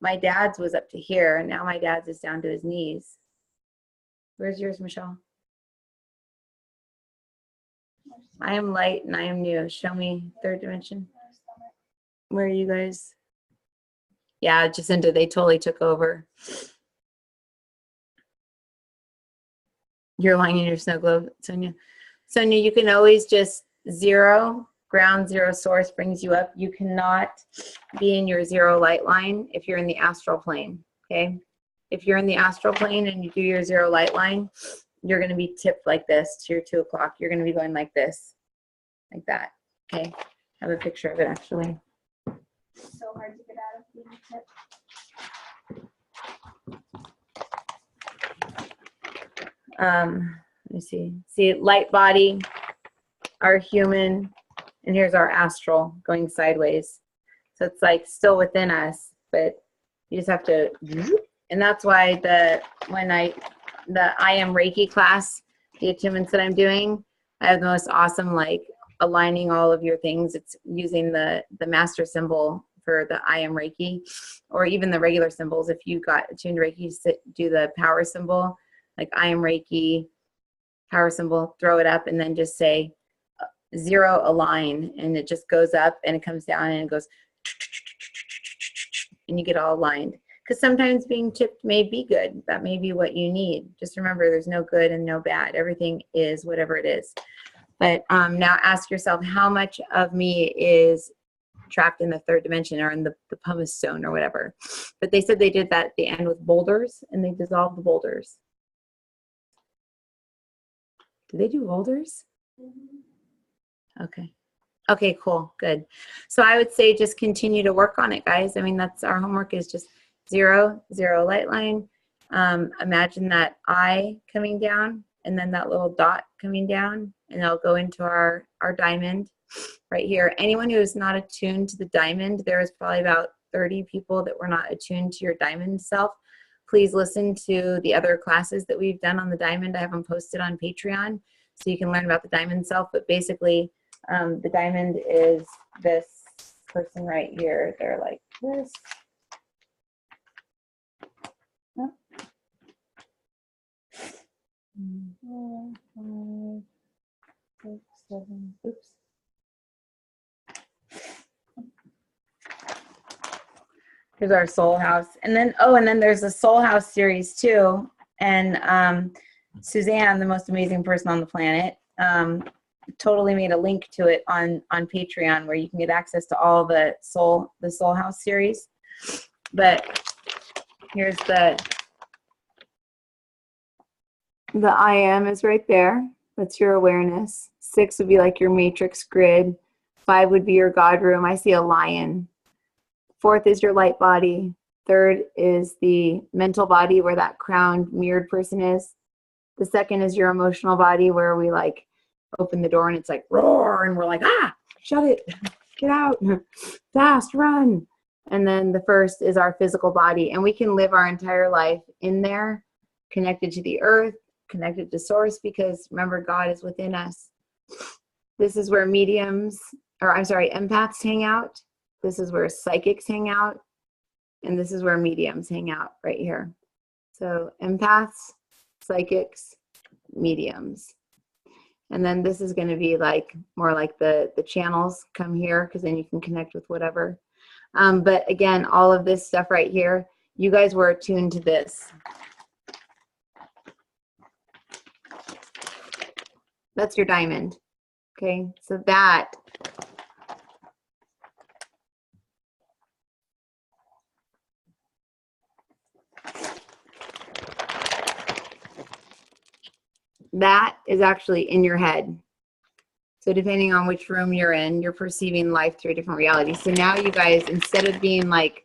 my dad's was up to here, and now my dad's is down to his knees. Where's yours, Michelle? I am light and I am new. Show me third dimension. Where are you guys? Yeah, Jacinta, they totally took over. You're lying in your snow globe, Sonia. Sonia, you can always just zero, ground zero source brings you up. You cannot be in your zero light line if you're in the astral plane, okay? If you're in the astral plane and you do your zero light line, you're gonna be tipped like this to your 2 o'clock. You're gonna be going like this, like that, okay? I have a picture of it actually. So hard to get out of being tipped. Let me see. See, light body, our human, and here's our astral going sideways. So it's like still within us, but you just have to, and that's why the I Am Reiki class, the attunements that I'm doing, I have the most awesome, like aligning all of your things. It's using the master symbol for the I Am Reiki, or even the regular symbols. If you got attuned to Reiki, do the power symbol, like I Am Reiki, power symbol, throw it up, and then just say zero align, and it just goes up and it comes down and it goes, and you get all aligned. Because sometimes being tipped may be good. That may be what you need. Just remember, there's no good and no bad. Everything is whatever it is. But now ask yourself, how much of me is trapped in the third dimension or in the pumice stone or whatever. But they said they did that at the end with boulders, and they dissolved the boulders. Do they do boulders? Okay. Okay, cool, good. So I would say just continue to work on it, guys. I mean, that's our homework, is just zero, zero light line. Imagine that eye coming down and then that little dot coming down, and it'll go into our diamond right here. Anyone who is not attuned to the diamond, there is probably about 30 people that were not attuned to your diamond self. Please listen to the other classes that we've done on the diamond. I have them posted on Patreon so you can learn about the diamond self. But basically, the diamond is this person right here. They're like this. Oh. 4, 5, 6, 7. Oops. Here's our soul house. And then, oh, and then there's the soul house series too. And Suzanne, the most amazing person on the planet, totally made a link to it on Patreon, where you can get access to all the soul house series. But here's the I Am is right there. That's your awareness. 6 would be like your matrix grid. 5 would be your God room. I see a lion. 4th is your light body. 3rd is the mental body, where that crowned mirrored person is. The 2nd is your emotional body, where we like open the door and it's like roar, and we're like, ah, shut it, get out, fast, run. And then the 1st is our physical body, and we can live our entire life in there, connected to the earth, connected to source, because remember, God is within us. This is where mediums, or I'm sorry, empaths hang out. This is where psychics hang out. And this is where mediums hang out, right here. So empaths, psychics, mediums. And then this is going to be like more like the channels come here, because then you can connect with whatever. But again, all of this stuff right here, you guys were attuned to this. That's your diamond. Okay, so that is actually in your head. So depending on which room you're in, you're perceiving life through a different reality. So now you guys, instead of being like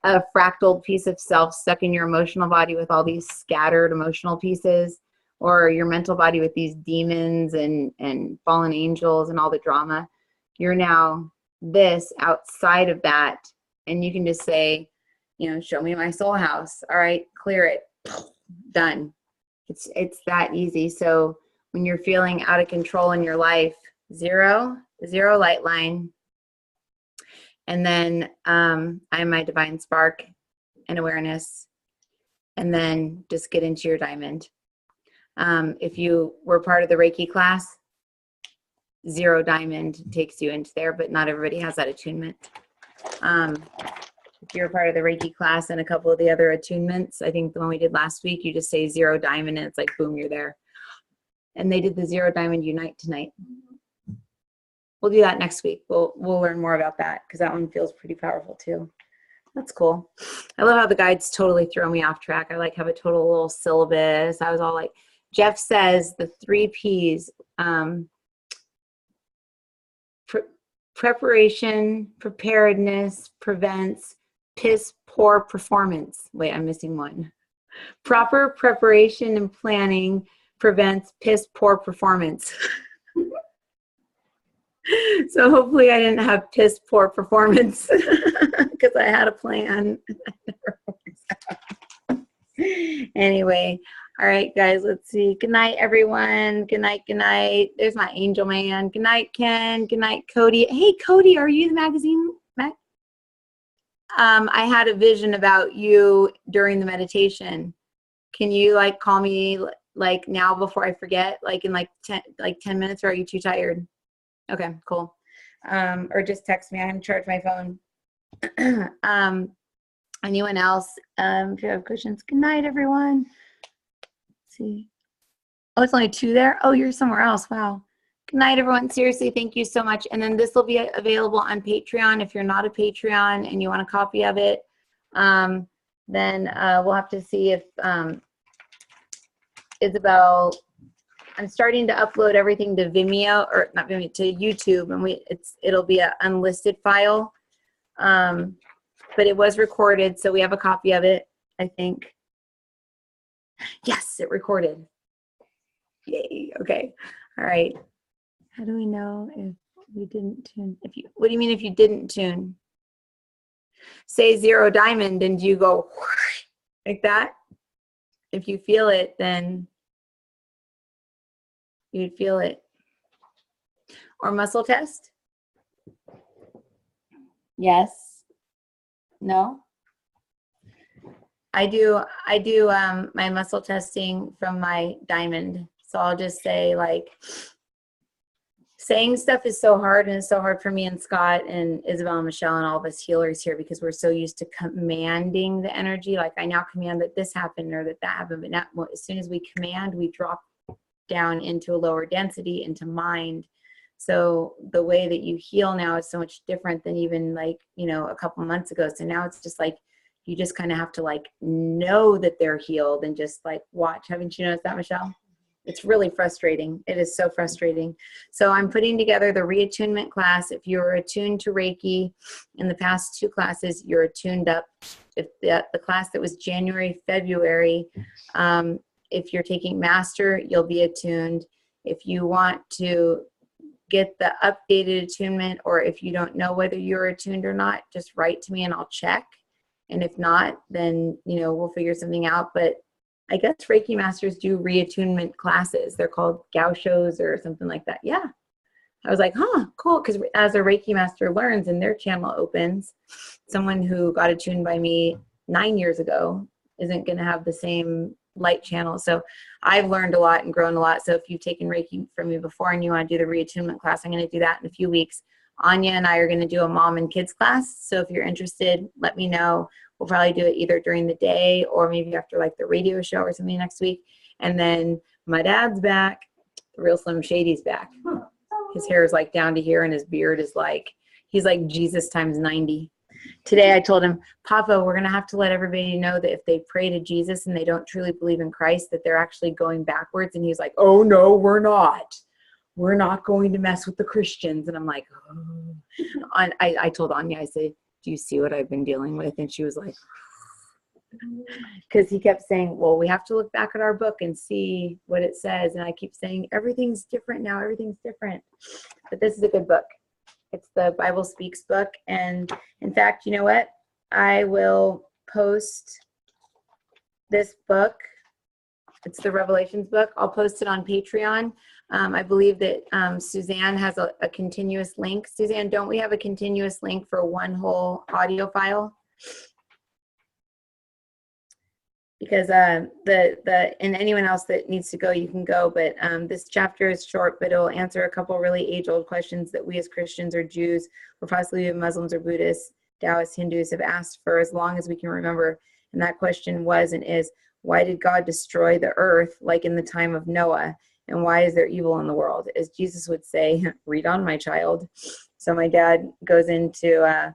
a fractal piece of self stuck in your emotional body with all these scattered emotional pieces, or your mental body with these demons and fallen angels and all the drama, you're now this outside of that. And you can just say, you know, show me my soul house. All right, clear it. Done. It's that easy. So when you're feeling out of control in your life, zero light line. And then I'm my divine spark. and awareness, and then just get into your diamond. If you were part of the Reiki class, 0 diamond takes you into there, but not everybody has that attunement. If you're part of the Reiki class and a couple of the other attunements, I think the one we did last week, you just say 0 diamond and it's like, boom, you're there. And they did the 0 diamond unite tonight. We'll do that next week. We'll learn more about that because that one feels pretty powerful too. That's cool. I love how the guides totally throw me off track. I like have a total little syllabus. I was all like, Jeff says the 3 P's, preparation, preparedness, prevents piss poor performance. Wait, I'm missing one. Proper preparation and planning prevents piss poor performance. So hopefully I didn't have piss poor performance because I had a plan. Anyway, all right, guys, let's see. Good night, everyone. Good night, good night. There's my angel man. Good night, Ken. Good night, Cody. Hey, Cody, are you the magazine? I had a vision about you during the meditation. Can you like call me like now before I forget, like in like 10 minutes, or are you too tired? Okay, cool. Or just text me. I haven't charged my phone. Anyone else? If you have questions, good night, everyone. Let's see. Oh, it's only 2 there? Oh, you're somewhere else. Wow. Good night, everyone. Seriously, thank you so much. And then this will be available on Patreon. If you're not a Patreon and you want a copy of it, then we'll have to see if Isabel, I'm starting to upload everything to Vimeo, or not Vimeo, to YouTube, and it'll be an unlisted file. But it was recorded, so we have a copy of it, I think. Yes, it recorded. Yay. Okay. All right. How do we know if we didn't tune? What do you mean if you didn't tune? Say 0 diamond and you go like that. If you feel it, then you'd feel it. Or muscle test? Yes. No? I do my muscle testing from my diamond. So I'll just say, like, saying stuff is so hard, and it's so hard for me and Scott and Isabel and Michelle and all of us healers here because we're so used to commanding the energy. Like, I now command that this happened or that happened, but not, as soon as we command, we drop down into a lower density, into mind. So the way that you heal now is so much different than even like, you know, a couple months ago. So now it's just like, you just kind of have to like know that they're healed and just like watch. Haven't you noticed that, Michelle? It's really frustrating. It is so frustrating. So I'm putting together the reattunement class. If you're attuned to Reiki in the past 2 classes, you're attuned up. If the class that was January, February, if you're taking master, you'll be attuned. If you want to get the updated attunement, or if you don't know whether you're attuned or not, just write to me and I'll check. And if not, then, you know, we'll figure something out. But I guess Reiki masters do reattunement classes. They're called gauchos or something like that. Yeah. I was like, huh, cool. Because as a Reiki master learns and their channel opens, someone who got attuned by me 9 years ago isn't going to have the same light channel. So I've learned a lot and grown a lot. So if you've taken Reiki from me before and you want to do the reattunement class, I'm going to do that in a few weeks. Anya and I are going to do a mom and kids class. So if you're interested, let me know. We'll probably do it either during the day or maybe after like the radio show or something next week. And then my dad's back. The real Slim Shady's back. His hair is like down to here and his beard is like, he's like Jesus times 90. Today I told him, Papa, we're going to have to let everybody know that if they pray to Jesus and they don't truly believe in Christ, that they're actually going backwards. And he's like, oh no, we're not. We're not going to mess with the Christians. And I'm like, oh. I told Anya, I said, do you see what I've been dealing with? And she was like, because he kept saying, well, we have to look back at our book and see what it says. And I keep saying, everything's different now. Everything's different. But this is a good book. It's the Bible Speaks book. And in fact, you know what? I will post this book. It's the Revelations book. I'll post it on Patreon. I believe that Suzanne has a continuous link. Suzanne, don't we have a continuous link for one whole audio file? because and anyone else that needs to go, you can go. But this chapter is short, but it'll answer a couple really age-old questions that we as Christians or Jews, or possibly Muslims or Buddhists, Taoists, Hindus have asked for as long as we can remember. And that question was and is, why did God destroy the earth like in the time of Noah? And why is there evil in the world? As Jesus would say, read on, my child. So my dad goes into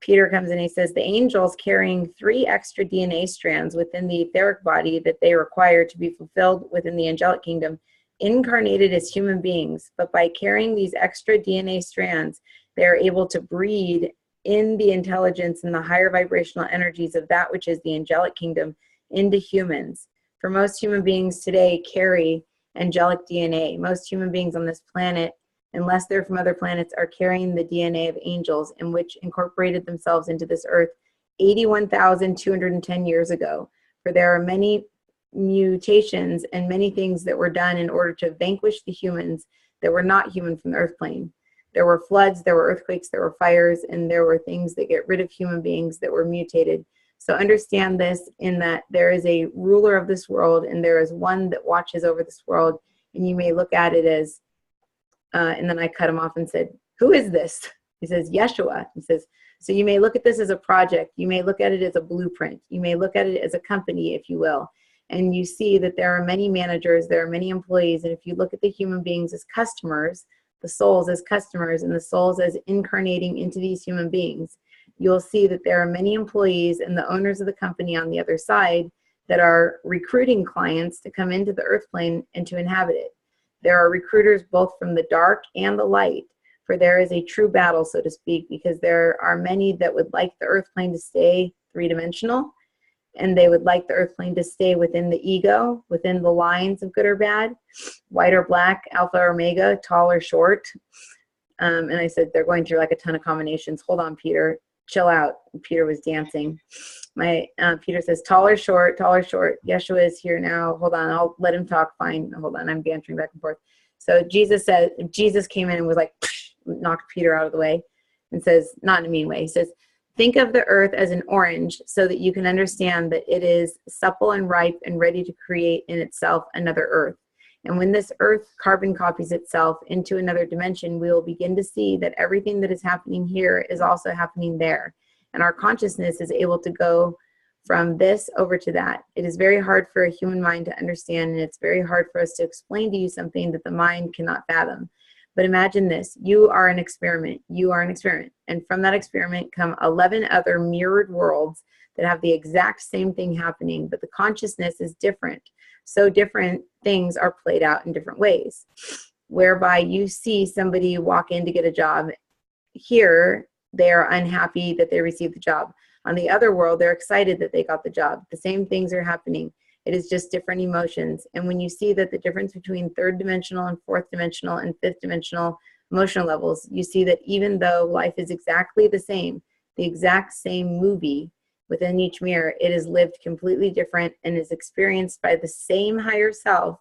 Peter comes in, he says, the angels carrying 3 extra DNA strands within the etheric body that they require to be fulfilled within the angelic kingdom, incarnated as human beings. But by carrying these extra DNA strands, they are able to breed in the intelligence and the higher vibrational energies of that which is the angelic kingdom into humans. For most human beings today carry angelic DNA. Most human beings on this planet, unless they're from other planets, are carrying the DNA of angels, in which incorporated themselves into this earth 81,210 years ago. For there are many mutations and many things that were done in order to vanquish the humans that were not human from the earth plane. There were floods, there were earthquakes, there were fires, and there were things that get rid of human beings that were mutated. So understand this, in that there is a ruler of this world, and there is one that watches over this world, and you may look at it as and then I cut him off and said, who is this? He says, Yeshua. He says, so you may look at this as a project. You may look at it as a blueprint. You may look at it as a company, if you will. And you see that there are many managers, there are many employees. And if you look at the human beings as customers, the souls as customers, and the souls as incarnating into these human beings, you'll see that there are many employees and the owners of the company on the other side that are recruiting clients to come into the earth plane and to inhabit it. There are recruiters both from the dark and the light, for there is a true battle, so to speak, because there are many that would like the earth plane to stay 3-dimensional, and they would like the earth plane to stay within the ego, within the lines of good or bad, white or black, alpha or omega, tall or short. And I said, they're going through like a ton of combinations. Hold on, Peter. Chill out. Peter was dancing. Peter says, tall or short, tall or short. Yeshua is here now. Hold on, I'll let him talk. Fine. Hold on, I'm bantering back and forth. So Jesus came in and was like, knocked Peter out of the way and says, not in a mean way. He says, think of the earth as an orange so that you can understand that it is supple and ripe and ready to create in itself another earth. And when this earth carbon copies itself into another dimension, we will begin to see that everything that is happening here is also happening there. And our consciousness is able to go from this over to that. It is very hard for a human mind to understand, and it's very hard for us to explain to you something that the mind cannot fathom. But imagine this, you are an experiment. You are an experiment. And from that experiment come 11 other mirrored worlds that have the exact same thing happening, but the consciousness is different. So different things are played out in different ways, whereby you see somebody walk in to get a job. Here, they are unhappy that they received the job. On the other world, they're excited that they got the job. The same things are happening. It is just different emotions. And when you see that the difference between 3rd dimensional and 4th dimensional and 5th dimensional emotional levels, you see that even though life is exactly the exact same movie within each mirror, it is lived completely different and is experienced by the same higher self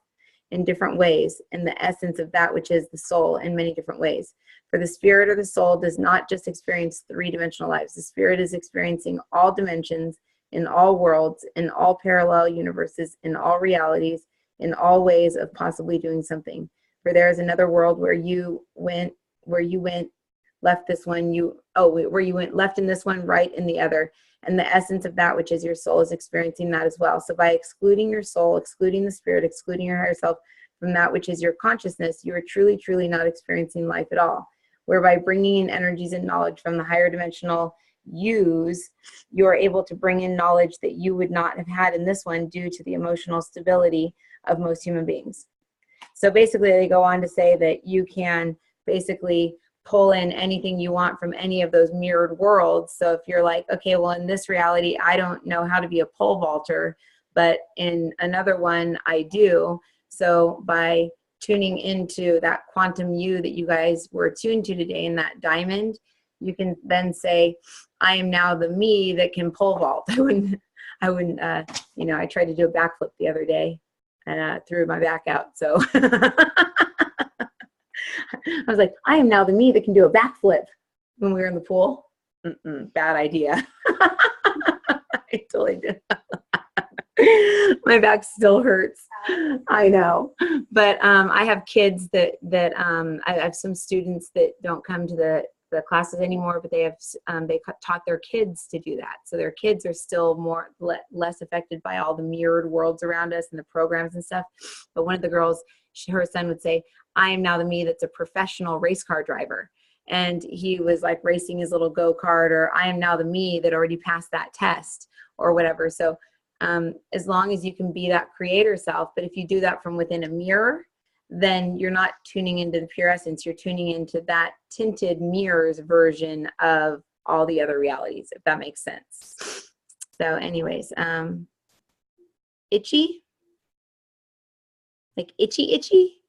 in different ways, in the essence of that which is the soul in many different ways. For the spirit or the soul does not just experience 3-dimensional lives. The spirit is experiencing all dimensions, in all worlds, in all parallel universes, in all realities, in all ways of possibly doing something. For there is another world where you went, left this one, where you went left in this one, right in the other. And the essence of that which is your soul is experiencing that as well. So by excluding your soul, excluding the spirit, excluding your higher self from that which is your consciousness, you are truly, truly not experiencing life at all. Whereby bringing in energies and knowledge from the higher dimensional use, you're able to bring in knowledge that you would not have had in this one due to the emotional stability of most human beings. So basically they go on to say that you can basically pull in anything you want from any of those mirrored worlds. So if you're like, okay, well, in this reality, I don't know how to be a pole vaulter, but in another one, I do. So by tuning into that quantum you that you guys were tuned to today in that diamond, you can then say, I am now the me that can pole vault. I wouldn't, I tried to do a backflip the other day and threw my back out. So I was like, I am now the me that can do a backflip when we were in the pool. Bad idea. I totally did. My back still hurts. I know. But I have kids that I have some students that don't come to the classes anymore, but they have taught their kids to do that. So their kids are still less affected by all the mirrored worlds around us and the programs and stuff. But one of the girls, her son would say, I am now the me that's a professional race car driver. And he was like racing his little go-kart, or I am now the me that already passed that test or whatever. So as long as you can be that creator self, but if you do that from within a mirror, then you're not tuning into the pure essence. You're tuning into that tinted mirrors version of all the other realities, if that makes sense. So anyways, itchy? Like itchy?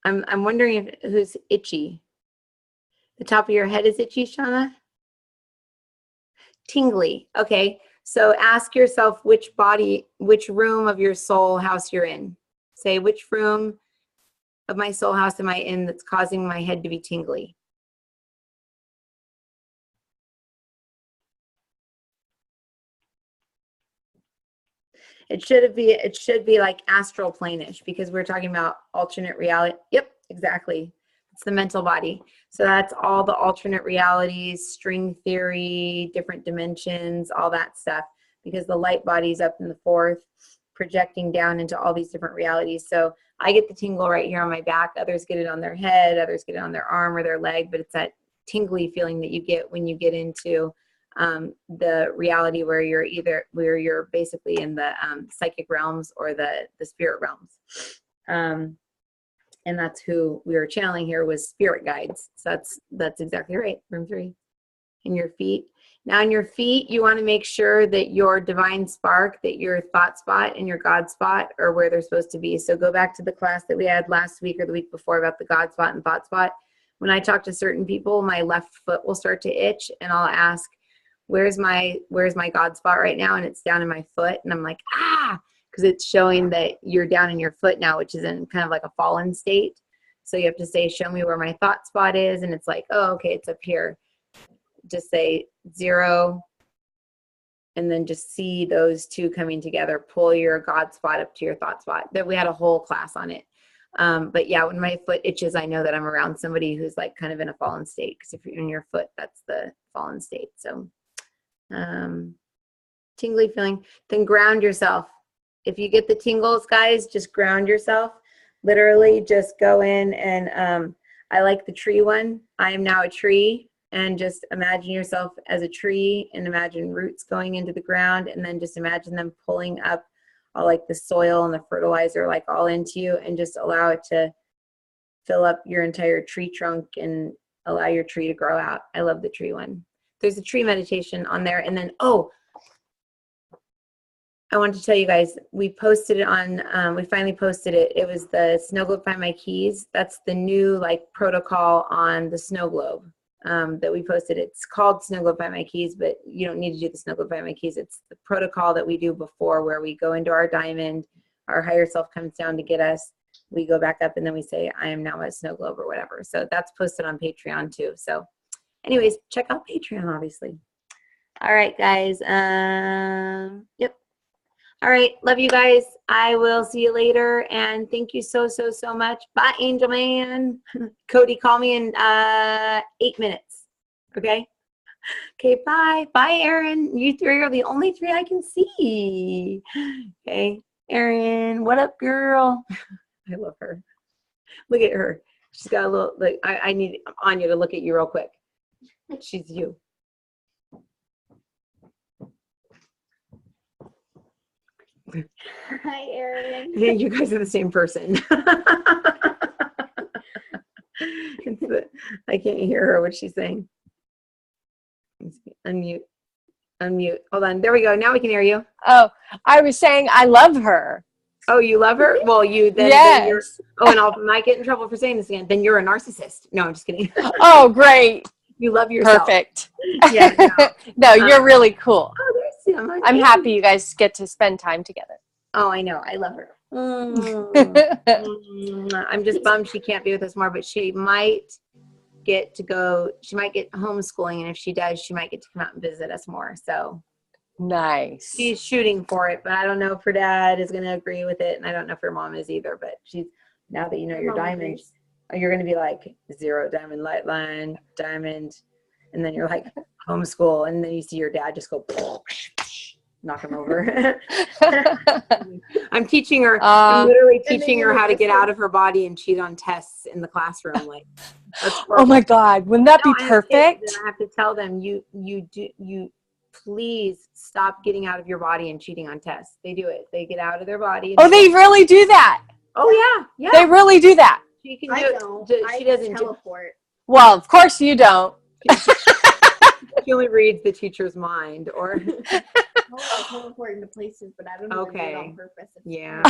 I'm wondering who's itchy. The top of your head is itchy, Shauna? Tingly. Okay. So ask yourself which room of your soul house you're in. Say, which room of my soul house am I in that's causing my head to be tingly? It should be like astral plane-ish, because we're talking about alternate reality. Yep, exactly. It's the mental body. So that's all the alternate realities, string theory, different dimensions, all that stuff, because the light body's up in the fourth, projecting down into all these different realities. So I get the tingle right here on my back. Others get it on their head. Others get it on their arm or their leg. But it's that tingly feeling that you get when you get into the reality where you're basically in the psychic realms or the spirit realms. And that's who we were channeling here, was spirit guides. So that's exactly right. Room 3. In your feet. Now in your feet, you want to make sure that your divine spark, that your thought spot and your God spot are where they're supposed to be. So go back to the class that we had last week or the week before about the God spot and thought spot. When I talk to certain people, my left foot will start to itch, and I'll ask, where's my God spot right now? And it's down in my foot. And I'm like, because it's showing that you're down in your foot now, which is in kind of like a fallen state. So you have to say, show me where my thought spot is. And it's like, oh, okay, it's up here. Just say 0. And then just see those two coming together. Pull your God spot up to your thought spot. That we had a whole class on it. But yeah, when my foot itches, I know that I'm around somebody who's like kind of in a fallen state. Because if you're in your foot, that's the fallen state. So tingly feeling, then ground yourself. If you get the tingles, guys, just ground yourself. Literally just go in and I like the tree one. I am now a tree, and just imagine yourself as a tree and imagine roots going into the ground, and then just imagine them pulling up all like the soil and the fertilizer like all into you, and just allow it to fill up your entire tree trunk and allow your tree to grow out. I love the tree one. There's a tree meditation on there. And then, I wanted to tell you guys, we posted it on, we finally posted it. It was the Snow Globe Find My Keys. That's the new like protocol on the Snow Globe that we posted. It's called Snow Globe Find My Keys, but you don't need to do the Snow Globe Find My Keys. It's the protocol that we do before, where we go into our diamond, our higher self comes down to get us. We go back up and then we say, I am now a snow globe or whatever. So that's posted on Patreon too. So anyways, check out Patreon, obviously. All right, guys. Yep. All right. Love you guys. I will see you later. And thank you so much. Bye, Angel Man. Cody, call me in 8 minutes. Okay. Okay. Bye. Bye, Erin. You 3 are the only 3 I can see. Okay. Erin, what up, girl? I love her. Look at her. She's got a little, like, I need Anya to look at you real quick. She's you. Hi, Erin. Yeah, you guys are the same person. I can't hear her, what she's saying. Unmute. Hold on. There we go. Now we can hear you. Oh, I was saying I love her. Oh, you love her? Well, you then. Yes. And I might get in trouble for saying this again. Then you're a narcissist. No, I'm just kidding. Oh, great. You love yourself. Perfect. Yeah. No, you're really cool. Oh, there's Sam. I'm happy you guys get to spend time together. Oh, I know. I love her. I'm just bummed she can't be with us more, but she might get to go, she might get homeschooling, and if she does, she might get to come out and visit us more. So Nice. she's shooting for it, but I don't know if her dad is going to agree with it, and I don't know if her mom is either. But she's, now that you know your Mom diamonds, you're going to be like 0 diamond, light line, diamond, and then you're like homeschool, and then you see your dad just go knock him over. I'm teaching her. I'm literally then teaching you her how to get listen. out of her body and cheat on tests in the classroom. Like, that's Oh my God. Wouldn't that be No, I have kids, perfect? and I have to tell them, you please stop getting out of your body and cheating on tests. They do it. They get out of their body. And Oh, they really do that. Oh yeah, They yeah. really do that. She can I do it. don't. She doesn't. teleport. Well, of course you don't. She only reads the teacher's mind, or I teleport into places, but I don't even do it Okay. on purpose. It's yeah.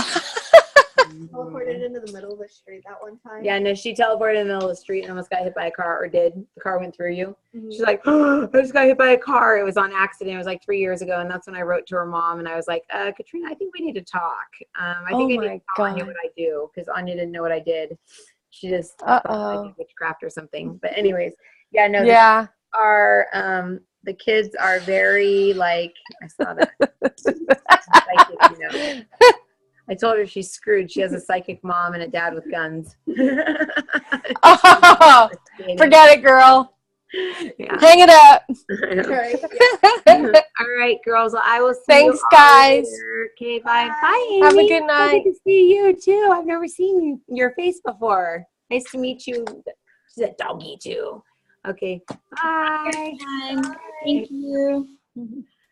teleported into the middle of the street that one time. Yeah, no, she teleported in the middle of the street and almost got hit by a car, or did. The car went through you. Mhm. She's like, oh, I just got hit by a car. It was on accident. It was like 3 years ago. And that's when I wrote to her mom, and I was like, Katrina, I think we need to talk. I Oh think I my need to tell Anya God. what I do, because Anya didn't know what I did. She just thought I Uh-oh. did witchcraft or something. But anyways, yeah, no, Yeah. the kids are very, like, I saw that. Psychic, you know. I told her she's screwed. She has a psychic mom and a dad with guns. Oh, forget it, girl. Yeah. Hang it up. Right. All right, girls. Well, I will see Thanks, you all guys. later. Okay, bye. Bye. Bye, Have a Amy. good So night. good to see you too. I've never seen your face before. Nice to meet you. She's a doggy too. Okay. Bye. Thank you.